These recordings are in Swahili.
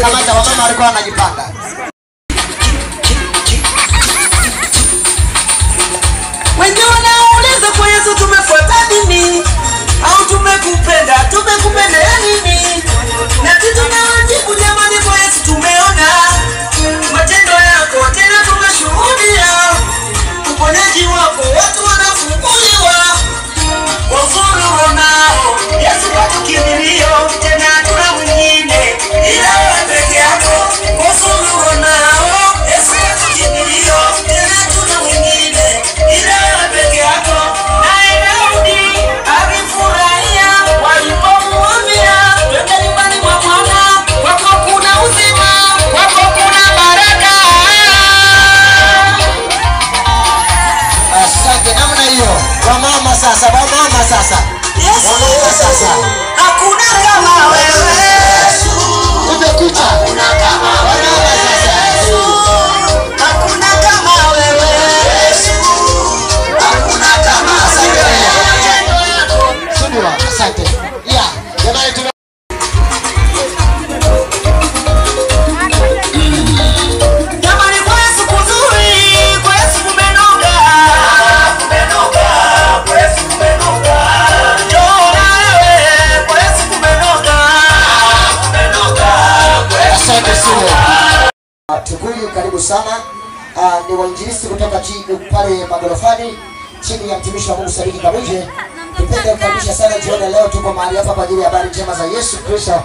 Kamata wamama walikuwa wanajipanga. Wengine wanauliza kwa Yesu tumefuata nini? Au tumekupenda nini? Na sisi tunajibu jamani, kwa Yesu tumeona matendo yako, tena tumeshuhudia uponyaji wako, watu wanafunguliwa kwa uzuri nao. Yesu watukimbilio, tena tuna mwingine ila wewe peke yako, kwa uzuri nao. Yesu watukimbilio, tena tuna mwingine ila wewe peke yako. Naye Daudi alifurahia walipomwambia twende nyumbani mwa Bwana, kwako kuna uzima, kwako kuna baraka. Asante namna hiyo. Wamama sasa, wamama sasa. Wamama sasa. Hakuna kama wewe Yesu. Umekucha. Hakuna kama wewe Yesu. Hakuna kama wewe Yesu. Hakuna kama wewe. Subira, asante. Yeah, jamani tuna jamani, kwa Yesu kuzuri, kwa Yesu kumenoga. Kumenoga, kwa Yesu kumenoga. Njoo wewe, kwa Yesu kumenoga. Kumenoga, kwa Yesu. asante sana. Tukuyu karibu sana. Ni wainjilisti kutoka pale magorofani chini ya mtumishi wa Mungu Sadiki Kabuje. Tupende kukaribisha sana jioni leo, tuko mahali hapa kwa ajili ya habari njema za Yesu Kristo.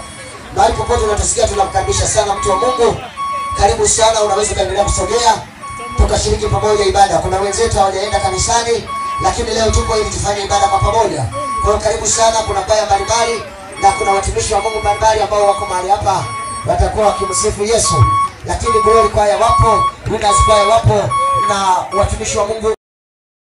Mahali popote unatusikia tunamkaribisha sana mtu wa Mungu. Karibu sana, unaweza kuendelea kusogea tukashiriki pamoja ibada. Kuna wenzetu hawajaenda kanisani lakini leo tuko ili tufanye ibada kwa pamoja. Kwa hiyo karibu sana, kuna baya mbalimbali na kuna watumishi wa Mungu mbalimbali ambao wako mahali hapa watakuwa wakimsifu Yesu. Lakini glory kwaya wapo, winners kwaya wapo na watumishi wa Mungu